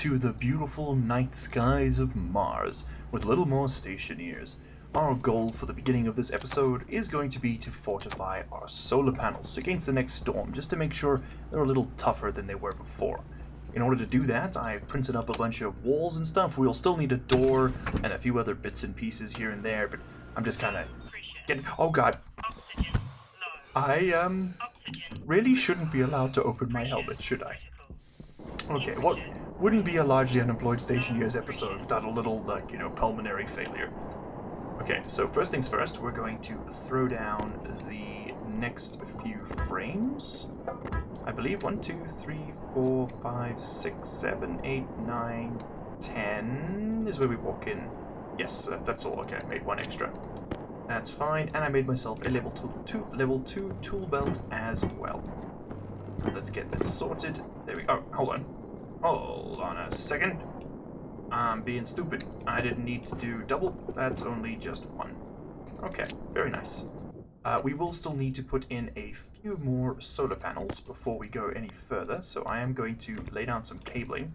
to the beautiful night skies of Mars with a little more Stationeers. Our goal for the beginning of this episode is going to be to fortify our solar panels against the next storm, just to make sure they're a little tougher than they were before. In order to do that, I've printed up a bunch of walls and stuff. We'll still need a door and a few other bits and pieces here and there, but I'm just kind of getting... Oh god. I, really shouldn't be allowed to open my helmet, should I? Okay, what wouldn't be a largely unemployed Stationeers episode without a little, pulmonary failure. Okay, so first things first, we're going to throw down the next few frames. I believe 1, 2, 3, 4, 5, 6, 7, 8, 9, 10 is where we walk in. Yes, that's all. Okay, I made one extra. That's fine, and I made myself a level 2 tool belt as well. Let's get this sorted. There we go. Hold on a second. I'm being stupid. I didn't need to do double. That's only just one. Okay, very nice. We will still need to put in a few more solar panels before we go any further, so I am going to lay down some cabling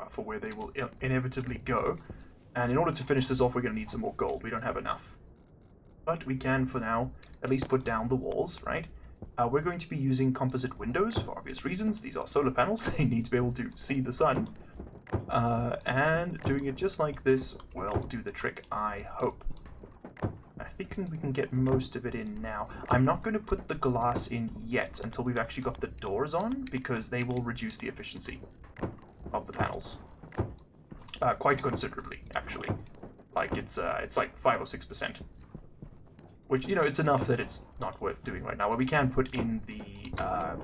for where they will inevitably go. And in order to finish this off, we're going to need some more gold. We don't have enough. But we can, for now, at least put down the walls, right? We're going to be using composite windows for obvious reasons. These are solar panels. They need to be able to see the sun. And doing it just like this will do the trick, I hope. I think we can get most of it in now. I'm not going to put the glass in yet until we've actually got the doors on, because they will reduce the efficiency of the panels. Quite considerably, actually. Like, it's like 5 or 6%. Which, it's enough that it's not worth doing right now. But we can put in the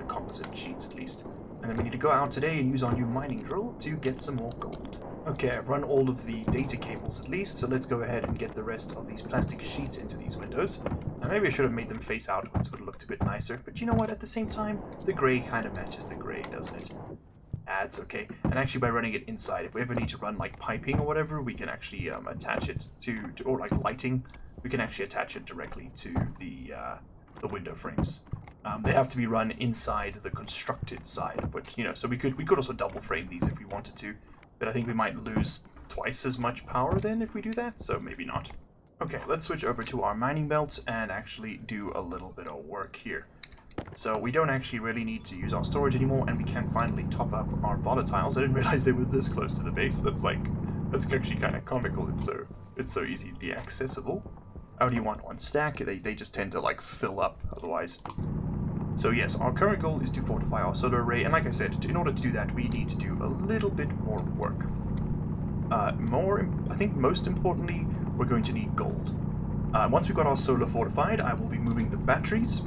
composite sheets at least. And then we need to go out today and use our new mining drill to get some more gold. Okay, I've run all of the data cables at least, so let's go ahead and get the rest of these plastic sheets into these windows. And maybe I should have made them face outwards, would have looked a bit nicer. But you know what, at the same time, the grey kind of matches the grey, doesn't it? It's okay. And actually, by running it inside, if we ever need to run like piping or whatever, we can actually attach it to or like lighting. We can actually attach it directly to the window frames. They have to be run inside the constructed side, but so we could also double frame these if we wanted to. But I think we might lose twice as much power then if we do that, so maybe not. Okay, let's switch over to our mining belt and actually do a little bit of work here. So we don't actually really need to use our storage anymore, and we can finally top up our volatiles. I didn't realize they were this close to the base. That's actually kind of comical. It's so easy to be accessible. I only want one stack. They just tend to like fill up otherwise. So yes, our current goal is to fortify our solar array, and like I said, in order to do that, we need to do a little bit more work. I think most importantly, we're going to need gold. Once we've got our solar fortified, I will be moving the batteries.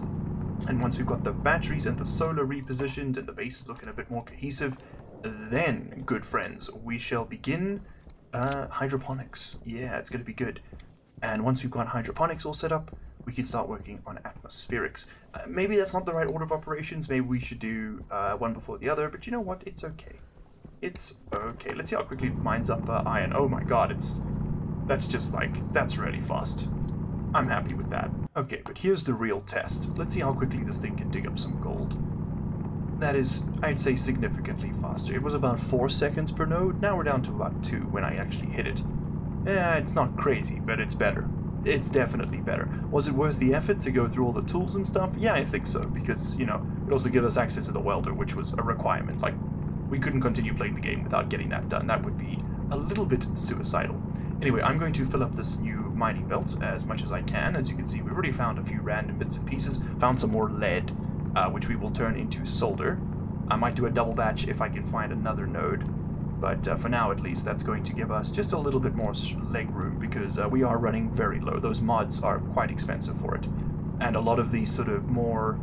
And once we've got the batteries and the solar repositioned and the base is looking a bit more cohesive, then, good friends, we shall begin hydroponics. Yeah, it's going to be good. And once we've got hydroponics all set up, we can start working on atmospherics. Maybe that's not the right order of operations. Maybe we should do one before the other, but you know what? It's okay. It's okay. Let's see how quickly it mines up iron. Oh my god, that's really fast. I'm happy with that. Okay, but here's the real test. Let's see how quickly this thing can dig up some gold. That is, I'd say, significantly faster. It was about 4 seconds per node. Now we're down to about 2 when I actually hit it. It's not crazy, but it's better. It's definitely better. Was it worth the effort to go through all the tools and stuff? Yeah, I think so, because, it also gave us access to the welder, which was a requirement. Like, we couldn't continue playing the game without getting that done. That would be a little bit suicidal. Anyway, I'm going to fill up this new mining belt as much as I can. As you can see, we've already found a few random bits and pieces. Found some more lead, which we will turn into solder. I might do a double batch if I can find another node. But for now, at least, that's going to give us just a little bit more leg room, because we are running very low. Those mods are quite expensive for it. And a lot of these sort of more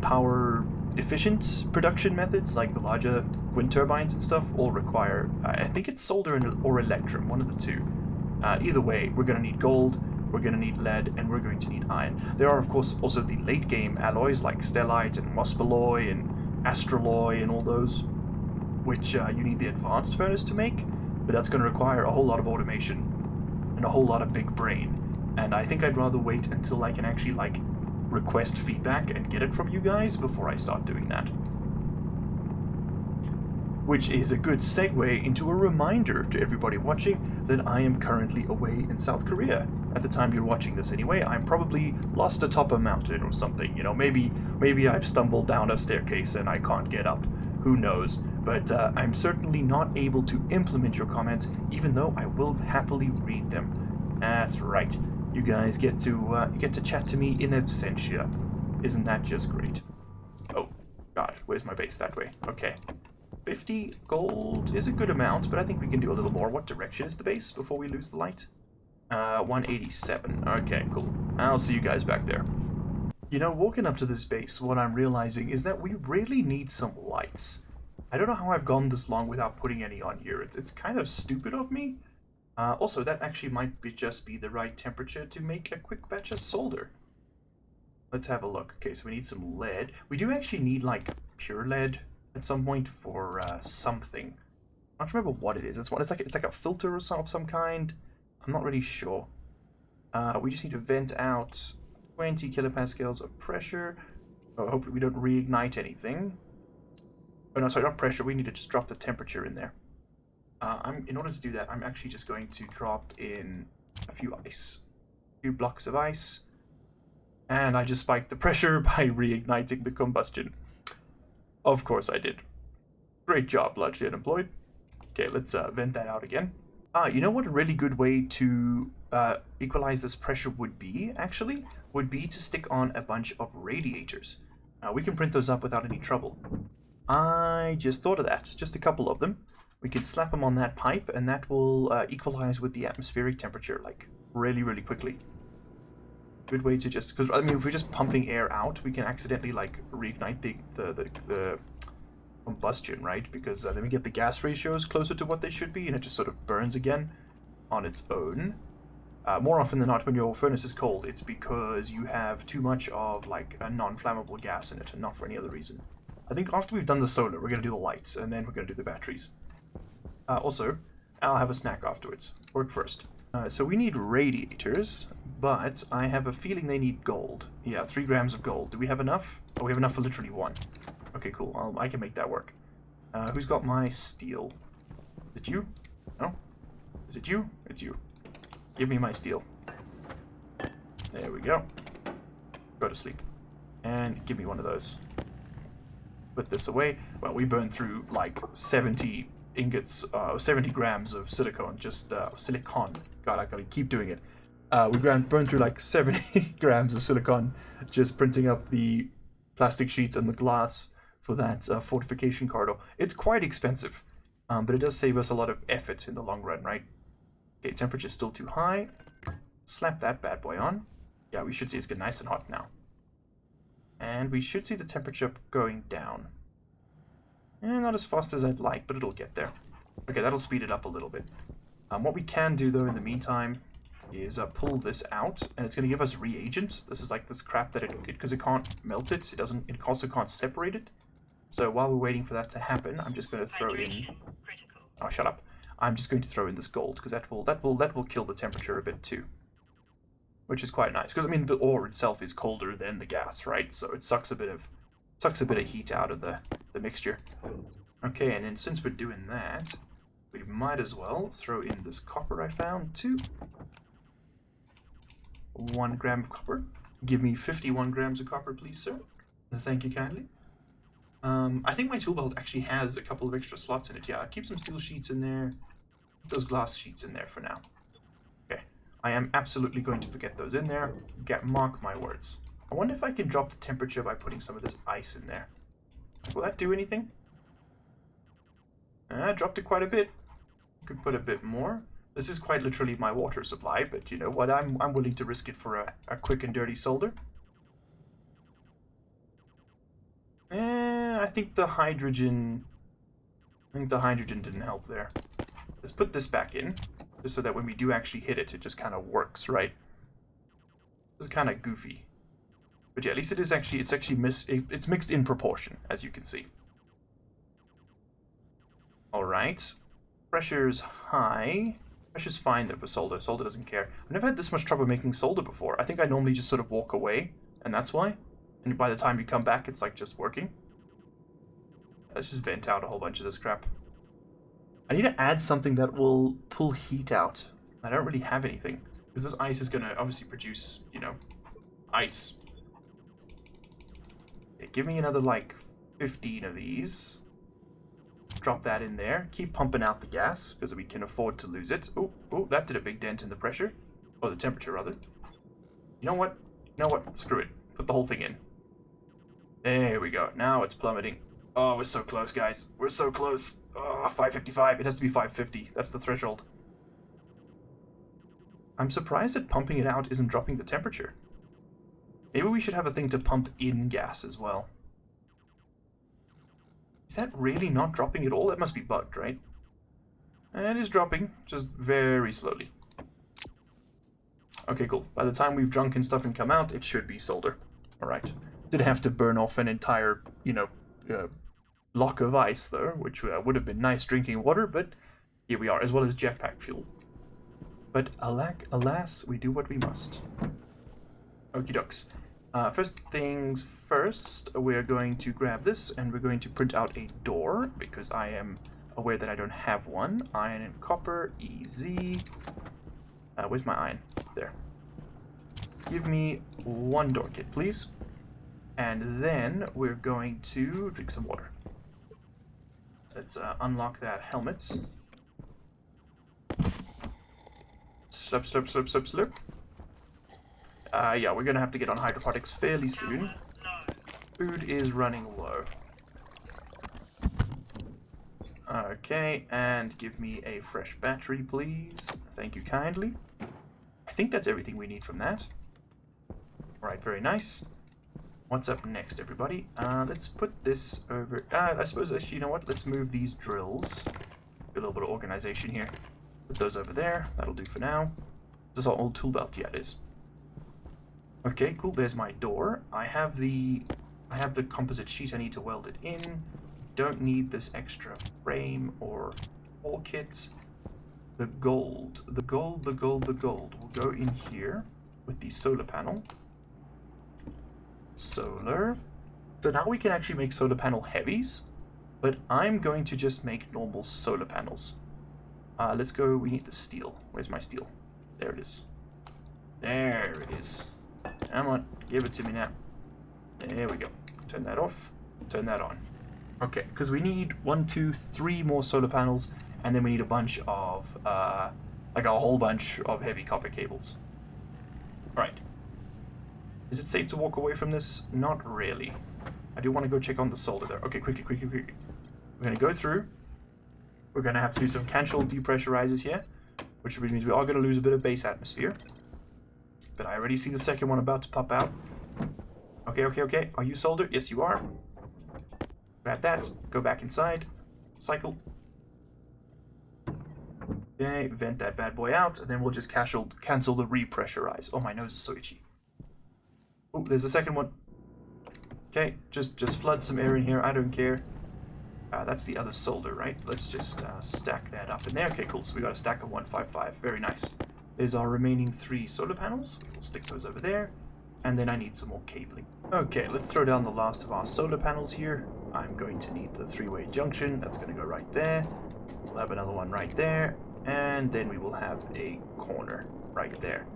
power-efficient production methods, like the larger wind turbines and stuff, all require, I think it's solder or electrum, one of the two. Either way, we're going to need gold, we're going to need lead, and we're going to need iron. There are, of course, also the late-game alloys like stellite and waspalloy and astraloy and all those, which you need the advanced furnace to make, but that's going to require a whole lot of automation and a whole lot of big brain. And I think I'd rather wait until I can actually, request feedback and get it from you guys before I start doing that. which is a good segue into a reminder to everybody watching that I am currently away in South Korea. At the time you're watching this anyway, I'm probably lost atop a mountain or something. You know, maybe I've stumbled down a staircase and I can't get up. Who knows? But I'm certainly not able to implement your comments, even though I will happily read them. That's right. You guys get to chat to me in absentia. Isn't that just great? Oh, God, where's my base? That way. Okay. 50 gold is a good amount, but I think we can do a little more. What direction is the base before we lose the light? 187. Okay, cool. I'll see you guys back there. You know, walking up to this base, what I'm realizing is that we really need some lights. I don't know how I've gone this long without putting any on here. It's kind of stupid of me. Also, that actually might just be the right temperature to make a quick batch of solder. Let's have a look. Okay, so we need some lead. We do actually need, like, pure lead at some point for something. I don't remember what it is. It's like a filter of some kind. I'm not really sure. We just need to vent out 20 kilopascals of pressure. Oh, hopefully we don't reignite anything. Oh no, sorry, not pressure. We need to just drop the temperature in there. In order to do that, I'm actually just going to drop in a few blocks of ice. And I just spiked the pressure by reigniting the combustion. Of course I did. Great job, largely unemployed. Okay, let's vent that out again. You know what a really good way to equalize this pressure would be, actually? Would be to stick on a bunch of radiators. We can print those up without any trouble. I just thought of that. Just a couple of them. We can slap them on that pipe, and that will equalize with the atmospheric temperature, like, really, really quickly. Good way to just... Because, I mean, if we're just pumping air out, we can accidentally, like, reignite the combustion, right? Because then we get the gas ratios closer to what they should be, and it just sort of burns again on its own. More often than not, when your furnace is cold, it's because you have too much of, like, a non-flammable gas in it, and not for any other reason. I think after we've done the solar, we're going to do the lights, and then we're going to do the batteries. Also, I'll have a snack afterwards. Work first. So we need radiators, but I have a feeling they need gold. Yeah, 3 grams of gold. Do we have enough? Oh, we have enough for literally 1. Okay, cool. I can make that work. Who's got my steel? Is it you? No? Is it you? It's you. Give me my steel. There we go. Go to sleep. And give me one of those. Put this away. Well, we burned through like 70 ingots, 70 grams of silicone, silicon. God, I gotta keep doing it. We burned through like 70 grams of silicon just printing up the plastic sheets and the glass for that fortification corridor. It's quite expensive, but it does save us a lot of effort in the long run, right? Okay, temperature's still too high. Slap that bad boy on. Yeah, we should see it's getting nice and hot now. And we should see the temperature going down. Not as fast as I'd like, but it'll get there. Okay, that'll speed it up a little bit. What we can do, though, in the meantime, is pull this out, and it's going to give us reagent. This is like this crap that because it can't melt it, it also can't separate it. So while we're waiting for that to happen, I'm just going to throw in... Oh, shut up. I'm just going to throw in this gold, because that will kill the temperature a bit too. Which is quite nice, because I mean the ore itself is colder than the gas, right? So it sucks a bit of heat out of the mixture. Okay, and then since we're doing that, we might as well throw in this copper I found too. 1 gram of copper. Give me 51 grams of copper, please, sir. Thank you kindly. I think my tool belt actually has a couple of extra slots in it. Yeah, keep some steel sheets in there. Put those glass sheets in there for now. Okay, I am absolutely going to forget those in there. Mark my words. I wonder if I can drop the temperature by putting some of this ice in there. Will that do anything? I dropped it quite a bit. Could put a bit more. This is quite literally my water supply, but you know what? I'm willing to risk it for a quick and dirty solder. I think the hydrogen didn't help there. Let's put this back in, just so that when we do actually hit it, it just kind of works, right? This is kind of goofy. But yeah, at least it's mixed in proportion, as you can see. Alright. Pressure's high. Pressure's fine though for solder. Solder doesn't care. I've never had this much trouble making solder before. I think I normally just sort of walk away, and that's why. And by the time you come back, it's like just working. Let's just vent out a whole bunch of this crap. I need to add something that will pull heat out. I don't really have anything. Because this ice is going to obviously produce, you know, ice. Okay, give me another, like, 15 of these. Drop that in there. Keep pumping out the gas, because we can afford to lose it. Oh, that did a big dent in the pressure. Or the temperature, rather. You know what? Screw it. Put the whole thing in. There we go. Now it's plummeting. Oh, we're so close, guys. We're so close. Oh, 555. It has to be 550. That's the threshold. I'm surprised that pumping it out isn't dropping the temperature. Maybe we should have a thing to pump in gas as well. Is that really not dropping at all? That must be bugged, right? It is dropping, just very slowly. Okay, cool. By the time we've drunk and stuff and come out, it should be solder. Alright. Did have to burn off an entire, you know, block of ice, though, which would have been nice drinking water, but here we are, as well as jetpack fuel. But alas, we do what we must. Okie dokes. First things first, we're going to grab this, and we're going to print out a door, because I am aware that I don't have one. Iron and copper, easy. Where's my iron? There. Give me one door kit, please. And then we're going to drink some water. Let's unlock that helmet. Slurp. Yeah, we're gonna have to get on hydroponics fairly soon. Food is running low. Okay, and give me a fresh battery, please. Thank you kindly. I think that's everything we need from that. Alright, very nice. What's up next, everybody? Let's put this over... I suppose, actually, you know what? Let's move these drills. Do a little bit of organization here. Put those over there. That'll do for now. This is our old tool belt. Yeah, it is. Okay, cool. There's my door. I have the composite sheet. I need to weld it in. Don't need this extra frame or whole kit. The gold will go in here with the solar panel. Solar. So now we can actually make solar panel heavies, but I'm going to just make normal solar panels. Let's go. We need the steel. Where's my steel? There it is. There it is. Come on, give it to me now. There we go. Turn that off. Turn that on. Okay, because we need 1, 2, 3 more solar panels, and then we need a bunch of, like a whole bunch of heavy copper cables. Alright. Is it safe to walk away from this? Not really. I do want to go check on the solder there. Okay, quickly. We're going to go through. We're going to have to do some cancel depressurizers here, which means we are going to lose a bit of base atmosphere. But I already see the second one about to pop out. Okay. Are you soldered? Yes, you are. Grab that. Go back inside. Cycle. Okay, vent that bad boy out, and then we'll just cancel the repressurize. Oh, my nose is so itchy. Oh, there's a second one. Okay, just flood some air in here. I don't care. That's the other solder, right? Let's just stack that up in there. Okay, cool. So we got a stack of 155. Very nice. There's our remaining 3 solar panels. We'll stick those over there. And then I need some more cabling. Okay, let's throw down the last of our solar panels here. I'm going to need the 3-way junction. That's going to go right there. We'll have another one right there. And then we will have a corner right there.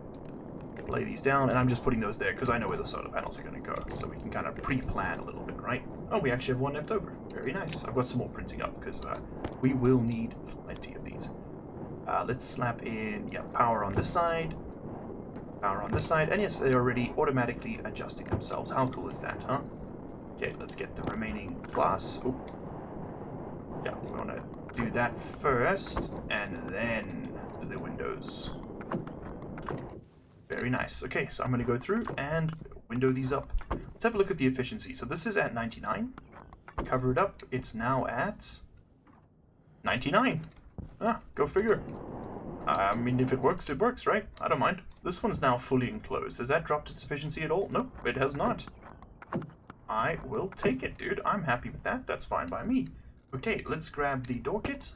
Lay these down, and I'm just putting those there because I know where the solar panels are going to go. So we can kind of pre-plan a little bit, right? Oh, we actually have one left over. Very nice. I've got some more printing up because we will need plenty of these. Let's slap in, power on this side, and yes, they're already automatically adjusting themselves. How cool is that, huh? Okay, let's get the remaining glass. Oh, yeah, we want to do that first, and then the windows. Very nice. Okay, so I'm going to go through and window these up. Let's have a look at the efficiency. So this is at 99. Cover it up. It's now at 99. Go figure. I mean, if it works, right? I don't mind. This one's now fully enclosed. Has that dropped its efficiency at all? Nope, it has not. I will take it, dude. I'm happy with that. That's fine by me. Okay, let's grab the door kit.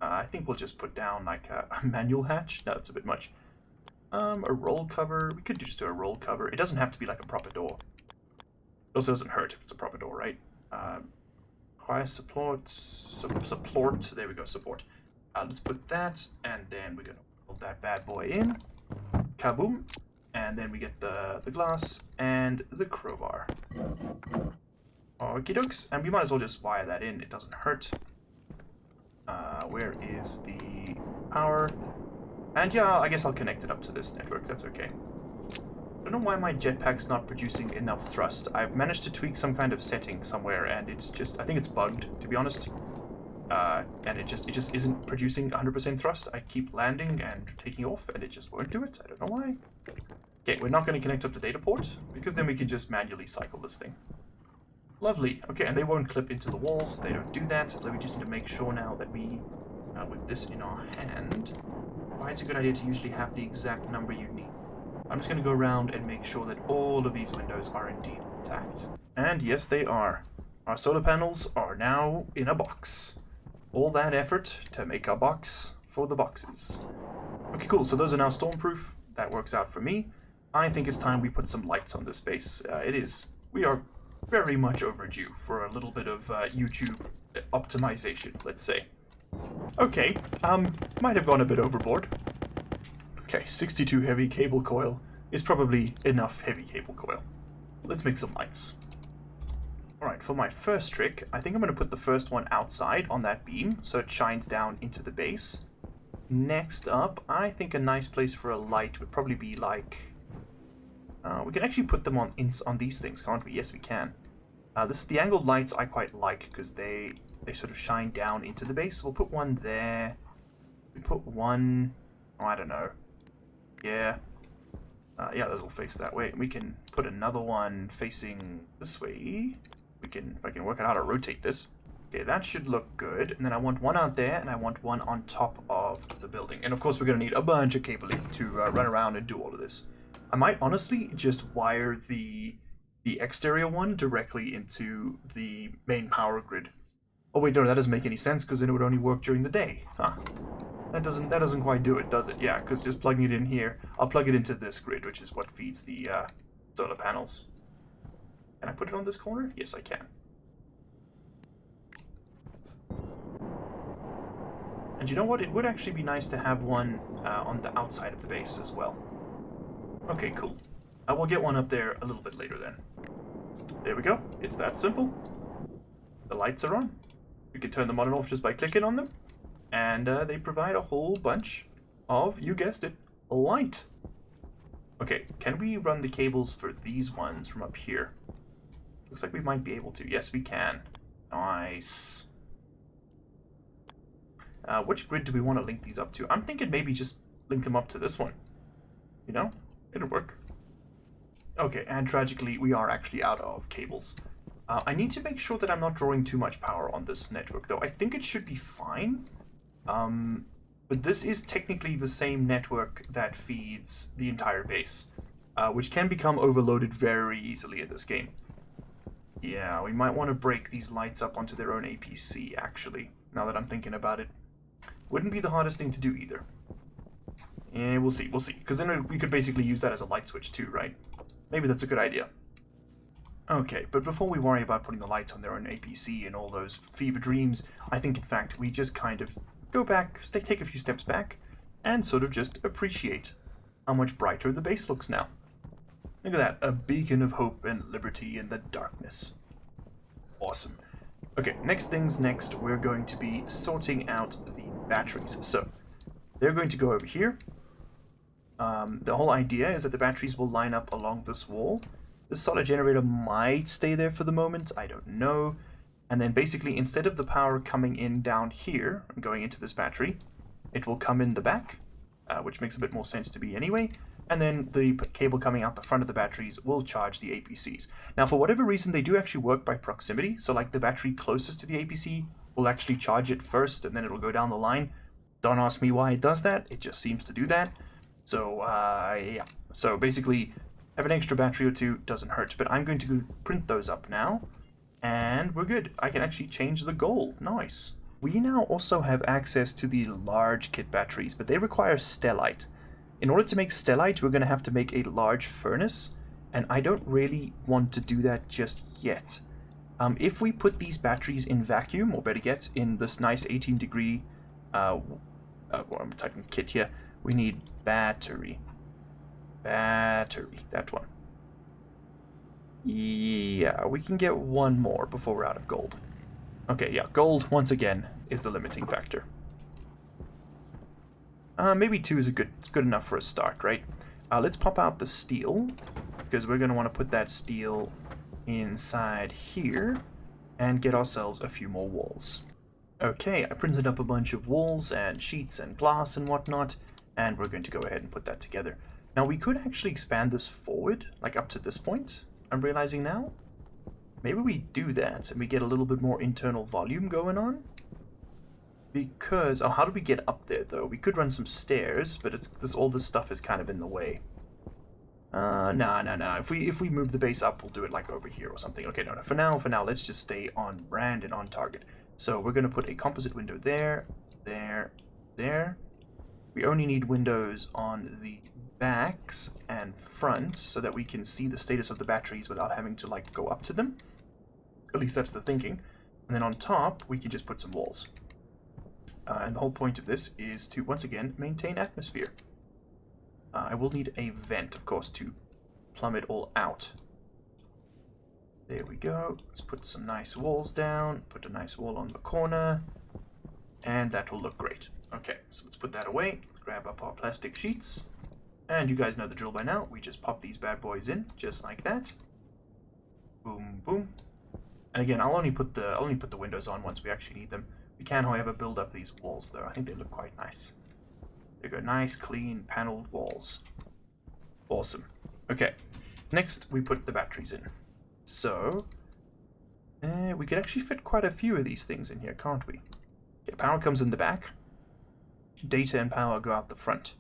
I think we'll just put down like a manual hatch. No, that's a bit much. A roll cover. We could just do a roll cover. It doesn't have to be like a proper door. It also doesn't hurt if it's a proper door, right? requires support. There we go, support. Let's put that, and then we're gonna put that bad boy in. Kaboom. And then we get the glass and the crowbar. Okie dokes. And we might as well just wire that in. It doesn't hurt. Where is the power? And yeah, I guess I'll connect it up to this network. That's okay. I don't know why my jetpack's not producing enough thrust. I've managed to tweak some kind of setting somewhere, and it's just... I think it's bugged, to be honest. And it just isn't producing 100% thrust. I keep landing and taking off, and it just won't do it. I don't know why. Okay, we're not going to connect up the data port, because then we can just manually cycle this thing. Lovely. Okay, and they won't clip into the walls. They don't do that. We just need to make sure now that we, with this in our hand, why it's a good idea to usually have the exact number you need. I'm just going to go around and make sure that all of these windows are indeed intact. And yes, they are. Our solar panels are now in a box. All that effort to make a box for the boxes. Okay, cool. So those are now stormproof. That works out for me. I think it's time we put some lights on this base. It is. We are very much overdue for a little bit of YouTube optimization, let's say. Okay, might have gone a bit overboard. Okay, 62 heavy cable coil is probably enough heavy cable coil. Let's make some lights. Alright, for my first trick, I think I'm going to put the first one outside on that beam so it shines down into the base. Next up, I think a nice place for a light would probably be like... we can actually put them on these things, can't we? Yes, we can. The angled lights I quite like because they sort of shine down into the base. We'll put one there. We put one... Oh, I don't know. Yeah. Yeah, those will face that way. We can put another one facing this way. If I can work out how to rotate this. Okay, that should look good. And then I want one out there, and I want one on top of the building. And of course, we're going to need a bunch of cabling to run around and do all of this. I might honestly just wire the exterior one directly into the main power grid. Oh wait, no, that doesn't make any sense because then it would only work during the day. Huh. That doesn't quite do it, does it? Yeah, because just plugging it in here, I'll plug it into this grid, which is what feeds the solar panels. Can I put it on this corner? Yes, I can. And you know what? It would actually be nice to have one on the outside of the base as well. Okay, cool. I will get one up there a little bit later then. There we go. It's that simple. The lights are on. We can turn them on and off just by clicking on them. And they provide a whole bunch of, you guessed it, light. Okay, can we run the cables for these ones from up here? Looks like we might be able to. Yes, we can. Nice. Which grid do we want to link these up to? I'm thinking maybe just link them up to this one. You know? It'll work. Okay, and tragically, we are actually out of cables. I need to make sure that I'm not drawing too much power on this network, though. I think it should be fine. But this is technically the same network that feeds the entire base, which can become overloaded very easily in this game. Yeah, we might want to break these lights up onto their own APC, actually, now that I'm thinking about it. Wouldn't be the hardest thing to do either. Yeah, we'll see, because then we could basically use that as a light switch too, right? Maybe that's a good idea. Okay, but before we worry about putting the lights on their own APC and all those fever dreams, I think in fact we just kind of go back, take a few steps back, and sort of just appreciate how much brighter the base looks now. Look at that, a beacon of hope and liberty in the darkness. Awesome. Okay, next things next, we're going to be sorting out the batteries. So, they're going to go over here. The whole idea is that the batteries will line up along this wall. The solar generator might stay there for the moment, I don't know. And then basically, instead of the power coming in down here and going into this battery, it will come in the back, which makes a bit more sense to me anyway. And then the cable coming out the front of the batteries will charge the APCs. Now, for whatever reason, they do actually work by proximity. So, like, the battery closest to the APC will actually charge it first, and then it'll go down the line. Don't ask me why it does that. It just seems to do that. So, yeah. So, basically, have an extra battery or two doesn't hurt. But I'm going to go print those up now. And we're good. I can actually change the goal. Nice. We now also have access to the large kit batteries, but they require stellite. In order to make stellite, we're going to have to make a large furnace, and I don't really want to do that just yet. If we put these batteries in vacuum, or better yet, in this nice 18-degree, well, I'm typing kit here, we need battery. Battery, that one. Yeah, we can get one more before we're out of gold. Okay, yeah, gold, once again, is the limiting factor. Maybe 2 is good enough for a start, right? Let's pop out the steel, because we're going to want to put that steel inside here and get ourselves a few more walls. Okay, I printed up a bunch of walls and sheets and glass and whatnot, and we're going to go ahead and put that together. Now, we could actually expand this forward, like up to this point, I'm realizing now. Maybe we do that and we get a little bit more internal volume going on. Because, oh, how do we get up there, though? We could run some stairs, but all this stuff is kind of in the way. No. If we move the base up, we'll do it like over here or something. Okay, no. For now, let's just stay on brand and on target. So we're going to put a composite window there, there, there. We only need windows on the backs and front so that we can see the status of the batteries without having to, like, go up to them. At least that's the thinking. And then on top, we can just put some walls. And the whole point of this is to, once again, maintain atmosphere. I will need a vent, of course, to plumb it all out. There we go. Let's put some nice walls down. Put a nice wall on the corner. And that will look great. Okay, so let's put that away. Grab up our plastic sheets. And you guys know the drill by now. We just pop these bad boys in, just like that. Boom, boom. And again, I'll only put the windows on once we actually need them. We can, however, build up these walls, though. I think they look quite nice. They go nice, clean, paneled walls. Awesome. Okay. Next, we put the batteries in. So, we could actually fit quite a few of these things in here, can't we? Okay, power comes in the back. Data and power go out the front.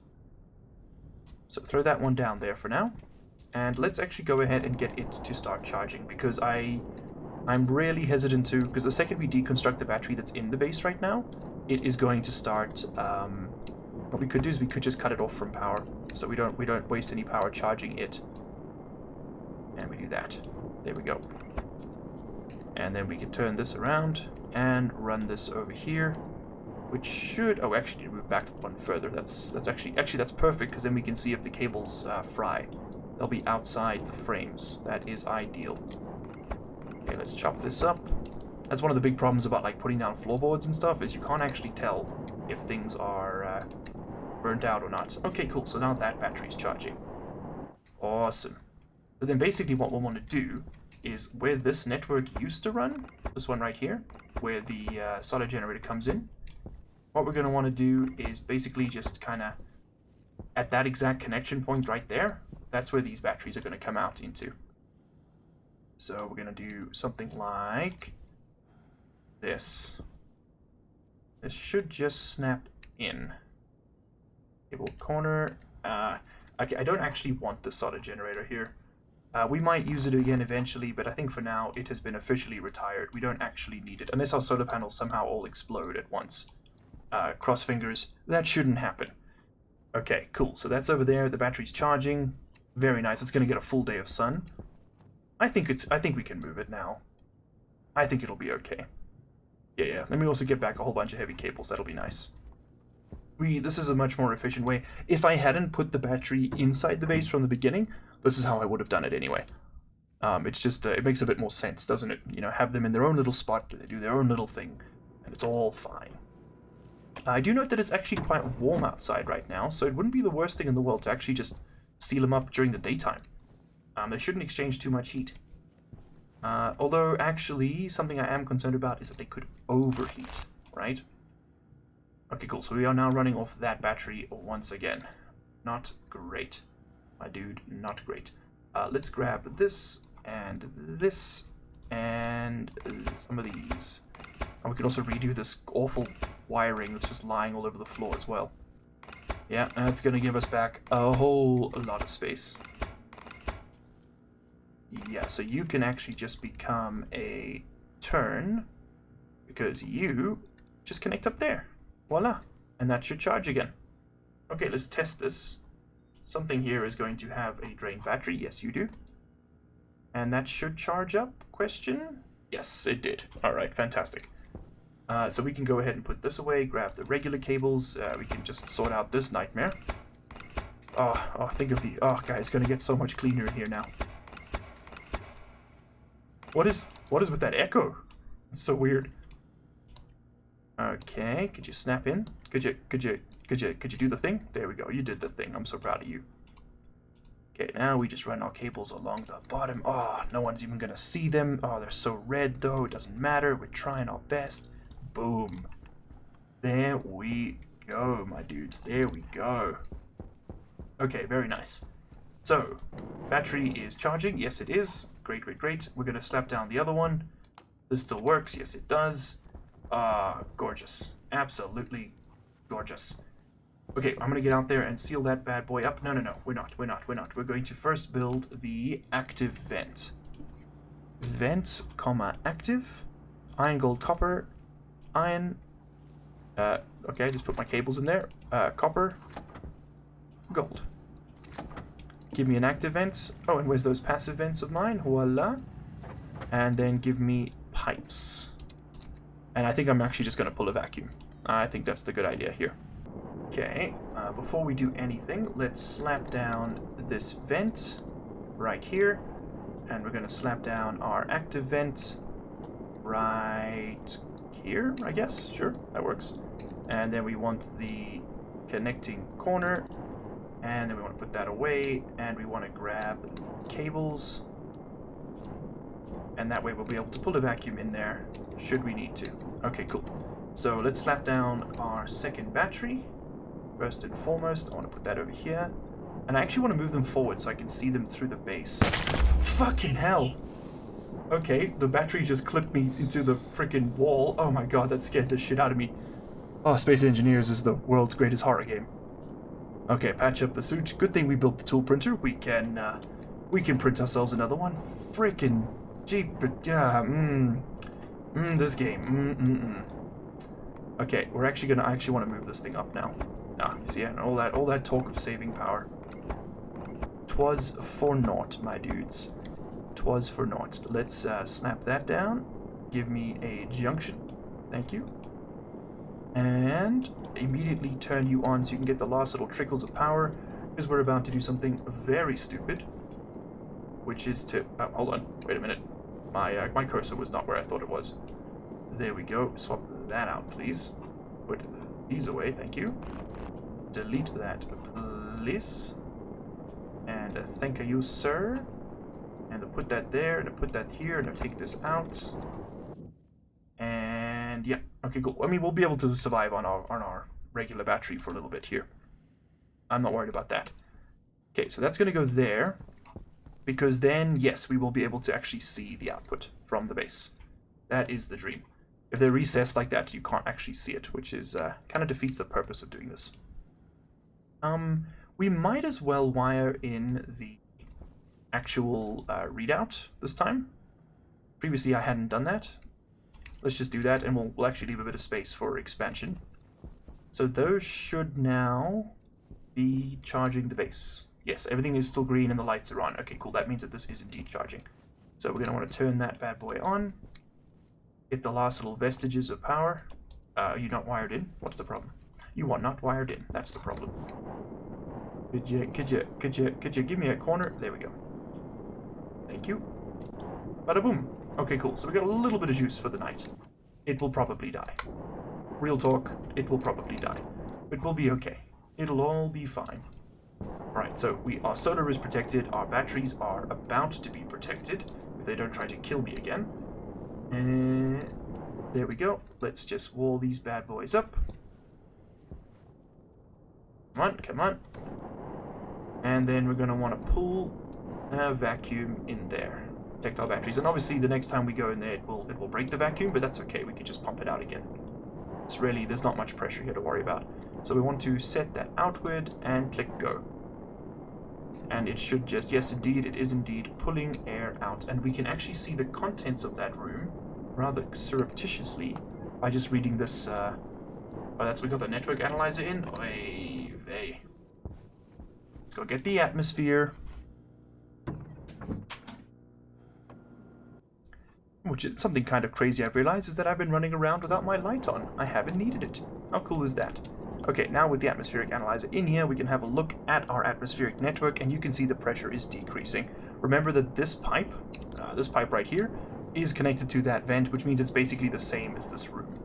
So throw that one down there for now. And let's actually go ahead and get it to start charging, because I'm really hesitant to, because the second we deconstruct the battery that's in the base right now, it is going to start, what we could do is we could just cut it off from power, so we don't waste any power charging it. And we do that. There we go. And then we can turn this around and run this over here, which should, oh, actually move back one further. That's actually that's perfect, because then we can see if the cables fry. They'll be outside the frames. That is ideal. Okay, let's chop this up. That's one of the big problems about, like, putting down floorboards and stuff, is you can't actually tell if things are burnt out or not. Okay, cool. So now that battery's charging. Awesome. So then basically what we'll want to do is where this network used to run, this one right here, where the solid generator comes in, what we're going to want to do is basically just kind of, at that exact connection point right there, that's where these batteries are going to come out into. So we're going to do something like this. This should just snap in. Cable corner. Okay, I don't actually want the solid generator here. We might use it again eventually, but I think for now it has been officially retired. We don't actually need it, unless our solar panels somehow all explode at once. Cross fingers, that shouldn't happen. Okay, cool. So that's over there. The battery's charging. Very nice. It's going to get a full day of sun. I think we can move it now. I think it'll be okay. Yeah. Let me also get back a whole bunch of heavy cables. That'll be nice. This is a much more efficient way. If I hadn't put the battery inside the base from the beginning, this is how I would have done it anyway. It's just, it makes a bit more sense, doesn't it? You know, have them in their own little spot, they do their own little thing, and it's all fine. I do note that it's actually quite warm outside right now, so it wouldn't be the worst thing in the world to actually just seal them up during the daytime. They shouldn't exchange too much heat. Although, actually, something I am concerned about is that they could overheat, right? Okay, cool. So we are now running off that battery once again. Not great. My dude, not great. Let's grab this, and some of these. And we could also redo this awful wiring that's just lying all over the floor as well. Yeah, that's going to give us back a whole lot of space. Yeah, so you can actually just become a turn, because you just connect up there. Voila. And that should charge again. Okay, let's test this. Something here is going to have a drained battery. Yes, you do. And that should charge up? Question? Yes, it did. Alright, fantastic. So we can go ahead and put this away, grab the regular cables, we can just sort out this nightmare. Oh, think of the... Oh, guys, it's gonna get so much cleaner in here now. What is with that echo? It's so weird. Okay, could you snap in? Could you do the thing? There we go, you did the thing. I'm so proud of you. Okay, now we just run our cables along the bottom. Oh, no one's even gonna see them. Oh, they're so red though, it doesn't matter. We're trying our best. Boom. There we go, my dudes. There we go. Okay, very nice. So, battery is charging. Yes, it is. Great, great, great. We're gonna slap down the other one. This still works. Yes, it does. Gorgeous. Absolutely gorgeous. Okay, I'm gonna get out there and seal that bad boy up. No, we're not. We're going to first build the active vent. Vent, comma, active. Iron, gold, copper. Iron. Okay, just put my cables in there. Copper. Gold. Give me an active vent. Oh, and where's those passive vents of mine? Voila. And then give me pipes. And I think I'm actually just gonna pull a vacuum. I think that's the good idea here. Okay, before we do anything, let's slap down this vent right here. And we're going to slap down our active vent right here, I guess. Sure, that works. And then we want the connecting corner. And then we want to put that away. And we want to grab the cables. And that way we'll be able to pull a vacuum in there, should we need to. Okay, cool. So let's slap down our second battery. First and foremost, I want to put that over here. And I actually want to move them forward so I can see them through the base. Fucking hell! Okay, the battery just clipped me into the freaking wall. Oh my god, that scared the shit out of me. Oh, Space Engineers is the world's greatest horror game. Okay, patch up the suit. Good thing we built the tool printer. We can print ourselves another one. Freaking jeep, yeah, this game. Okay, I actually want to move this thing up now. See, and all that talk of saving power. 'Twas for naught, my dudes. 'Twas for naught. Let's slap that down. Give me a junction. Thank you. And immediately turn you on so you can get the last little trickles of power, because we're about to do something very stupid, which is to... hold on. Wait a minute. My cursor was not where I thought it was. There we go. Swap that out, please. Put these away, thank you. Delete that, please. And thank you, sir. And I'll put that there, and I'll put that here, and I'll take this out. And yeah, okay, cool. I mean, we'll be able to survive on our regular battery for a little bit here. I'm not worried about that. Okay, so that's going to go there, because then, yes, we will be able to actually see the output from the base. That is the dream. If they're recessed like that, you can't actually see it, which is kind of defeats the purpose of doing this. We might as well wire in the actual readout this time. Previously, I hadn't done that. Let's just do that, and we'll actually leave a bit of space for expansion. So those should now be charging the base. Yes, everything is still green and the lights are on. Okay, cool. That means that this is indeed charging. So we're going to want to turn that bad boy on. Get the last little vestiges of power. You're not wired in? What's the problem? You are not wired in. That's the problem. Could you give me a corner? There we go. Thank you. Bada boom. Okay, cool. So we got a little bit of juice for the night. It will probably die. Real talk, it will probably die. But we'll be okay. It'll all be fine. Alright, so our solar is protected. Our batteries are about to be protected if they don't try to kill me again. And there we go. Let's just wall these bad boys up. Come on, come on. And then we're going to want to pull a vacuum in there. Protect our batteries. And obviously the next time we go in there, it will break the vacuum, but that's okay. We can just pump it out again. It's really, there's not much pressure here to worry about. So we want to set that outward and click go. And it should just, yes indeed, it is indeed pulling air out. And we can actually see the contents of that room rather surreptitiously by just reading this. Oh, we got the network analyzer in. Oy vey. Let's go get the atmosphere. which is something kind of crazy I've realized, is that I've been running around without my light on. I haven't needed it. How cool is that? Okay, now with the atmospheric analyzer in here, we can have a look at our atmospheric network, and you can see the pressure is decreasing. Remember that this pipe right here, is connected to that vent, which means it's basically the same as this room.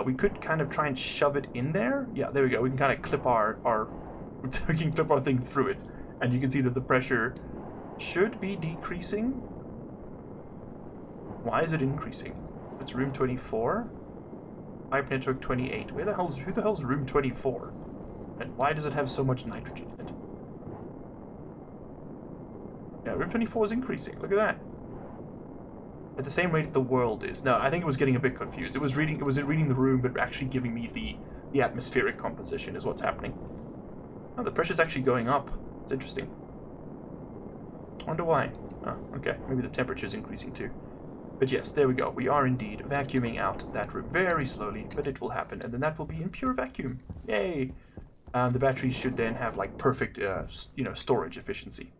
We could kind of try and shove it in there. Yeah, there we go. We can kind of clip we can clip our thing through it, and you can see that the pressure should be decreasing. Why is it increasing? It's room 24. Pipe network 28. Who the hell's room 24? And why does it have so much nitrogen in it? Yeah, room 24 is increasing. Look at that. At the same rate the world is. No, I think it was getting a bit confused. It was reading the room, but actually giving me the atmospheric composition is what's happening. Oh, the pressure's actually going up. It's interesting. Wonder why. Oh, okay. Maybe the temperature's increasing too. But yes, there we go. We are indeed vacuuming out that room very slowly, but it will happen, and then that will be in pure vacuum. Yay! The batteries should then have like perfect, storage efficiency.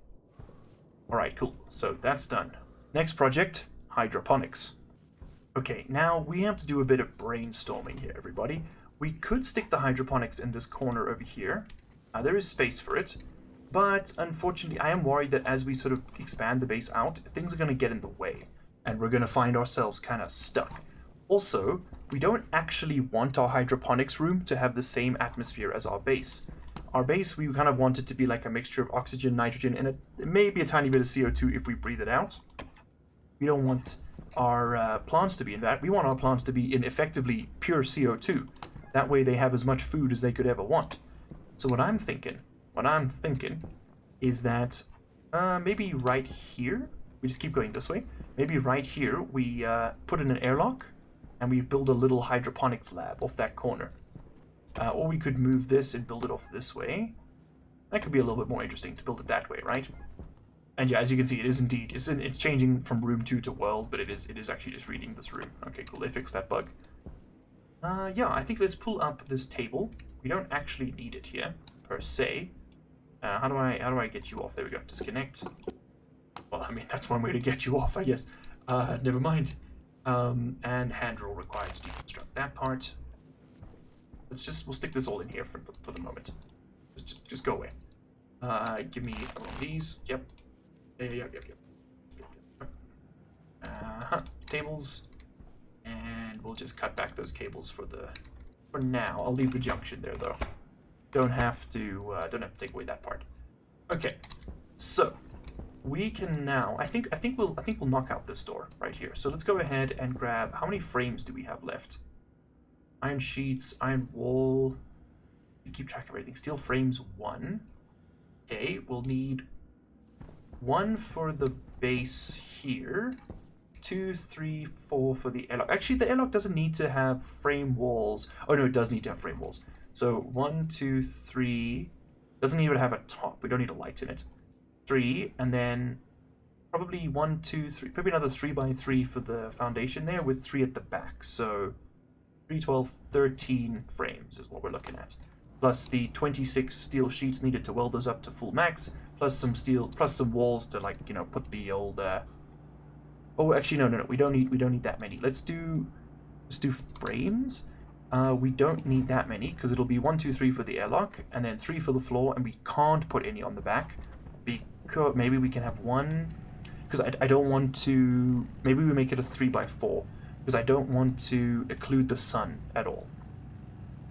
All right, cool. So that's done. Next project, hydroponics. Okay, now we have to do a bit of brainstorming here, everybody. We could stick the hydroponics in this corner over here. There is space for it, but unfortunately, I am worried that as we sort of expand the base out, things are going to get in the way, and we're going to find ourselves kind of stuck. Also, we don't actually want our hydroponics room to have the same atmosphere as our base. Our base, we kind of want it to be like a mixture of oxygen, nitrogen, and maybe a tiny bit of CO2 if we breathe it out. We don't want our plants to be in that. We want our plants to be in effectively pure CO2. That way they have as much food as they could ever want. So what I'm thinking is that maybe right here, we just keep going this way, maybe right here we put in an airlock and we build a little hydroponics lab off that corner. Or we could move this and build it off this way. That could be a little bit more interesting to build it that way, right? And yeah, as you can see, it is indeed, it's changing from room 2 to world, but it is actually just reading this room. Okay, cool, they fixed that bug. Yeah, I think let's pull up this table. We don't actually need it here, per se. How do I get you off? There we go, disconnect. Well, I mean, that's one way to get you off, I guess. Never mind. And hand roll required to deconstruct that part. We'll stick this all in here for the moment. Just go away. Give me one of these. Yep. Yep. Tables. And we'll just cut back those cables for now. I'll leave the junction there though. Don't have to take away that part. Okay. So we can now I think we'll knock out this door right here. So let's go ahead and grab, how many frames do we have left? Iron sheets, iron wall. We keep track of everything. Steel frames 1. Okay, we'll need 1 for the base here. 2, 3, 4 for the airlock. Actually, the airlock doesn't need to have frame walls. Oh no, it does need to have frame walls. So 1, 2, 3. Doesn't even have a top. We don't need a light in it. 3, and then probably 1, 2, 3. Maybe another 3 by 3 for the foundation there, with 3 at the back. So 3, 12, 13 frames is what we're looking at. Plus the 26 steel sheets needed to weld those up to full max. Plus some steel, plus some walls to put the old. Oh, actually, no. We don't need that many. Let's do frames. We don't need that many because it'll be 1, 2, 3 for the airlock, and then 3 for the floor, and we can't put any on the back because maybe we can have 1. Because I don't want to. Maybe we make it a 3 by 4 because I don't want to occlude the sun at all.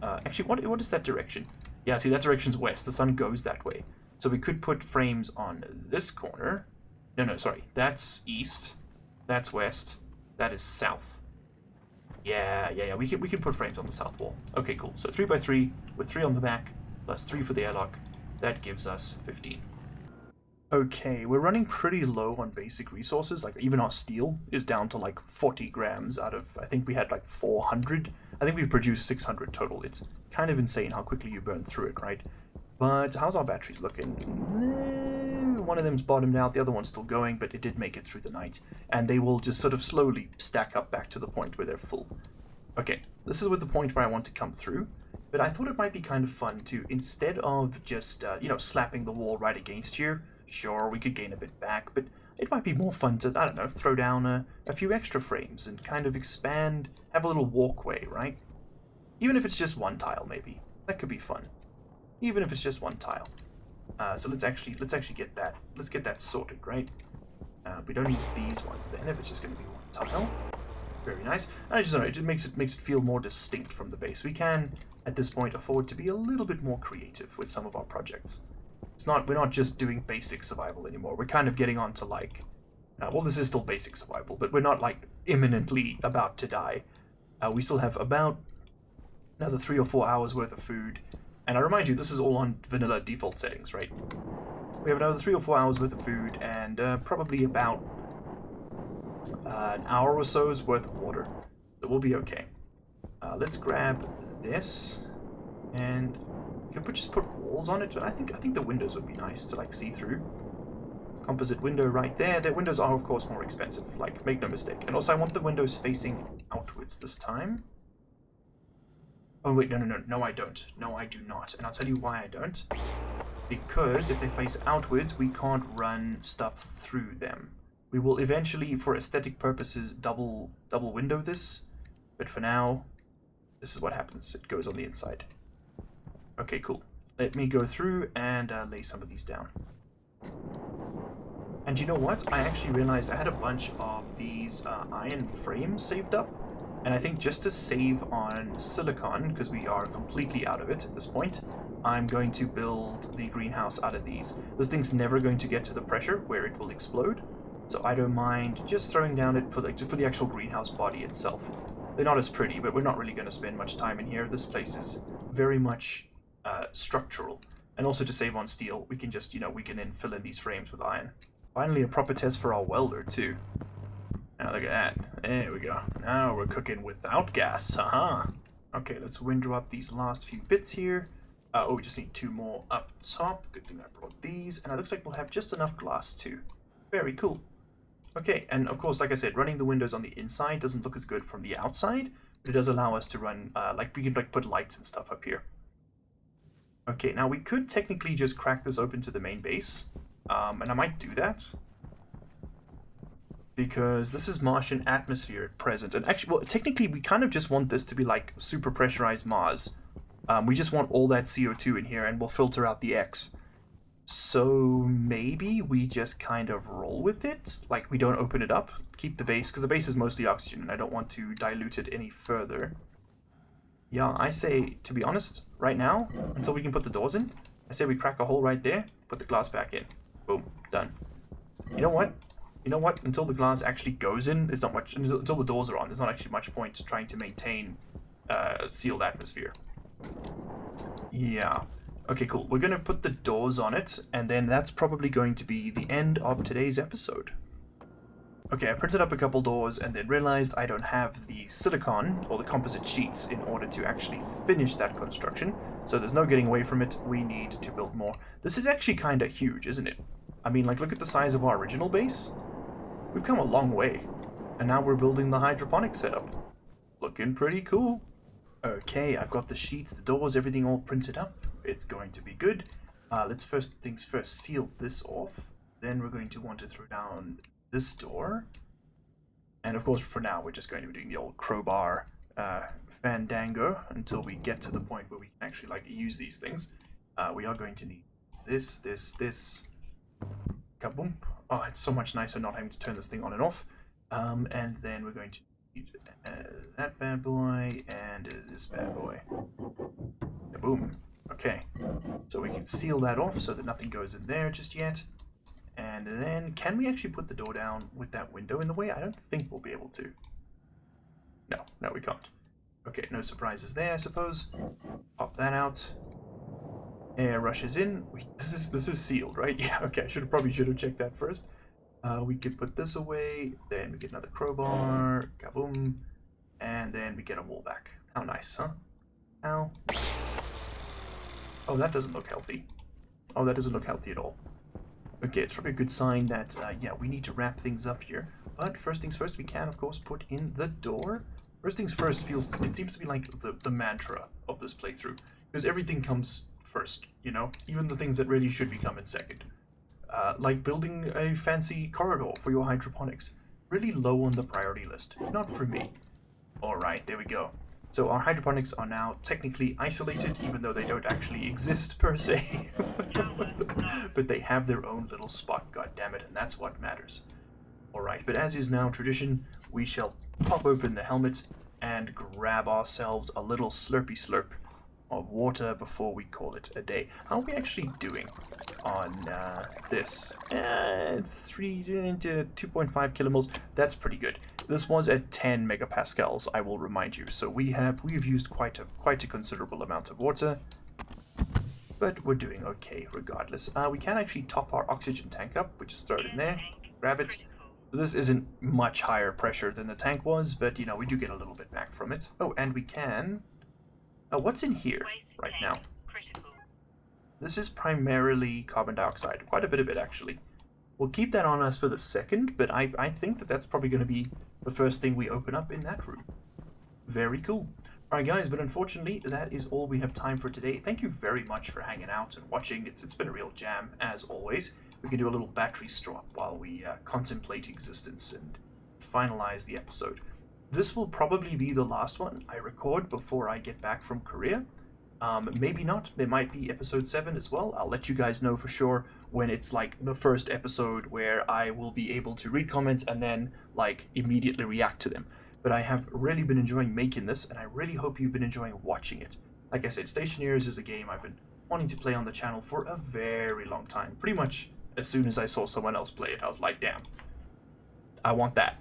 Actually, what is that direction? Yeah, see, that direction's west. The sun goes that way. So we could put frames on this corner. No, sorry. That's east. That's west. That is south. Yeah. We can put frames on the south wall. Okay, cool. So 3 by 3 with 3 on the back, plus 3 for the airlock. That gives us 15. Okay, we're running pretty low on basic resources. Like, even our steel is down to like 40 grams out of, I think we had like 400. I think we've produced 600 total. It's kind of insane how quickly you burn through it, right? But how's our batteries looking? One of them's bottomed out, the other one's still going, but it did make it through the night. And they will just sort of slowly stack up back to the point where they're full. Okay, this is with the point where I want to come through. But I thought it might be kind of fun to, instead of just, slapping the wall right against here, sure, we could gain a bit back, but it might be more fun to, I don't know, throw down a few extra frames and kind of expand, have a little walkway, right? Even if it's just one tile, maybe. That could be fun. Even if it's just one tile. So let's actually get that. Let's get that sorted, right? We don't need these ones then if it's just going to be one tile. Very nice. And I just don't know, it makes it feel more distinct from the base. We can, at this point, afford to be a little bit more creative with some of our projects. We're not just doing basic survival anymore. We're kind of getting on to like, well, this is still basic survival, but we're not like imminently about to die. We still have about another 3 or 4 hours worth of food. And I remind you, this is all on vanilla default settings, right? We have another 3 or 4 hours worth of food and probably about an hour or so's worth of water. So we'll be okay. Let's grab this, and you could just put walls on it. But I think the windows would be nice to like see through. Composite window right there. The windows are of course more expensive. Like, make no mistake. And also I want the windows facing outwards this time. Oh wait, no, I don't. No, I do not. And I'll tell you why I don't. Because if they face outwards, we can't run stuff through them. We will eventually, for aesthetic purposes, double window this. But for now, this is what happens. It goes on the inside. Okay, cool. Let me go through and lay some of these down. And you know what? I actually realized I had a bunch of these iron frames saved up. And I think just to save on silicon, because we are completely out of it at this point, I'm going to build the greenhouse out of these. This thing's never going to get to the pressure where it will explode, so I don't mind just throwing down it for the actual greenhouse body itself. They're not as pretty, but we're not really going to spend much time in here. This place is very much structural. And also to save on steel, we can just, we can then fill in these frames with iron. Finally, a proper test for our welder, too. Now look at that. There we go. Now we're cooking without gas. Haha. Okay, let's window up these last few bits here. Oh, we just need 2 more up top. Good thing I brought these. And it looks like we'll have just enough glass too. Very cool. Okay, and of course, like I said, running the windows on the inside doesn't look as good from the outside, but it does allow us to run, we can put lights and stuff up here. Okay, now we could technically just crack this open to the main base. And I might do that. Because this is Martian atmosphere at present. And actually, well, technically, we kind of just want this to be like super pressurized Mars. We just want all that CO2 in here, and we'll filter out the X. So maybe we just kind of roll with it. Like, we don't open it up. Keep the base, because the base is mostly oxygen, and I don't want to dilute it any further. Yeah, I say, to be honest, right now, until we can put the doors in, I say we crack a hole right there, put the glass back in. Boom, done. You know what? Until the glass actually goes in, there's not much. Until the doors are on, there's not actually much point trying to maintain sealed atmosphere. Yeah. Okay, cool. We're gonna put the doors on it, and then that's probably going to be the end of today's episode. Okay, I printed up a couple doors and then realized I don't have the silicon or the composite sheets in order to actually finish that construction. So there's no getting away from it. We need to build more. This is actually kind of huge, isn't it? I mean, like, look at the size of our original base. We've come a long way, and now we're building the hydroponics setup. Looking pretty cool. Okay, I've got the sheets, the doors, everything all printed up. It's going to be good. Let's first seal this off. Then we're going to want to throw down this door. And of course, for now, we're just going to be doing the old crowbar fandango until we get to the point where we can actually use these things. We are going to need this. Kaboom. Oh, it's so much nicer not having to turn this thing on and off. And then we're going to need that bad boy and this bad boy. Kaboom. Okay. So we can seal that off so that nothing goes in there just yet. And then, can we actually put the door down with that window in the way? I don't think we'll be able to. No, we can't. Okay, no surprises there, I suppose. Pop that out. Air rushes in. This is sealed, right? Yeah, okay, probably should have checked that first. We could put this away, then we get another crowbar, kaboom, and then we get a wall back. How nice, huh? How nice. Oh, that doesn't look healthy. Oh, that doesn't look healthy at all. Okay, it's probably a good sign that, yeah, we need to wrap things up here. But first things first, we can, of course, put in the door. First things first it seems to be like the mantra of this playthrough. Because everything comes first, you know? Even the things that really should be coming second. like building a fancy corridor for your hydroponics. Really low on the priority list. Not for me. Alright, there we go. So our hydroponics are now technically isolated, even though they don't actually exist per se. But they have their own little spot, goddammit, and that's what matters. Alright, but as is now tradition, we shall pop open the helmet and grab ourselves a little slurpy slurp of water before we call it a day. How are we actually doing on this? 2.5 kilimoles. That's pretty good. This was at 10 megapascals, I will remind you. So we've used quite a considerable amount of water, but we're doing okay regardless. We can actually top our oxygen tank up. We just throw it in there, grab it. This isn't much higher pressure than the tank was, but you know, we do get a little bit back from it. Oh, and we can. What's in here right now? This is primarily carbon dioxide. Quite a bit of it, actually. We'll keep that on us for the second, but I think that's probably going to be the first thing we open up in that room. Very cool. Alright guys, but unfortunately, that is all we have time for today. Thank you very much for hanging out and watching. It's been a real jam, as always. We can do a little battery swap while we contemplate existence and finalize the episode. This will probably be the last one I record before I get back from Korea. Maybe not. There might be episode 7 as well. I'll let you guys know for sure when it's like the first episode where I will be able to read comments and then like immediately react to them. But I have really been enjoying making this, and I really hope you've been enjoying watching it. Like I said, Stationeers is a game I've been wanting to play on the channel for a very long time. Pretty much as soon as I saw someone else play it, I was like, damn, I want that.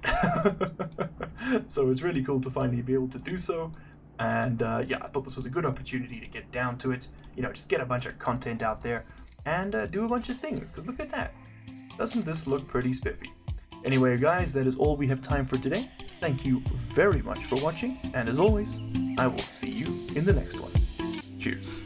So it's really cool to finally be able to do so. And yeah, I thought this was a good opportunity to get down to it. You know, just get a bunch of content out there and do a bunch of things. Because look at that. Doesn't this look pretty spiffy? Anyway, guys, that is all we have time for today. Thank you very much for watching. And as always, I will see you in the next one. Cheers.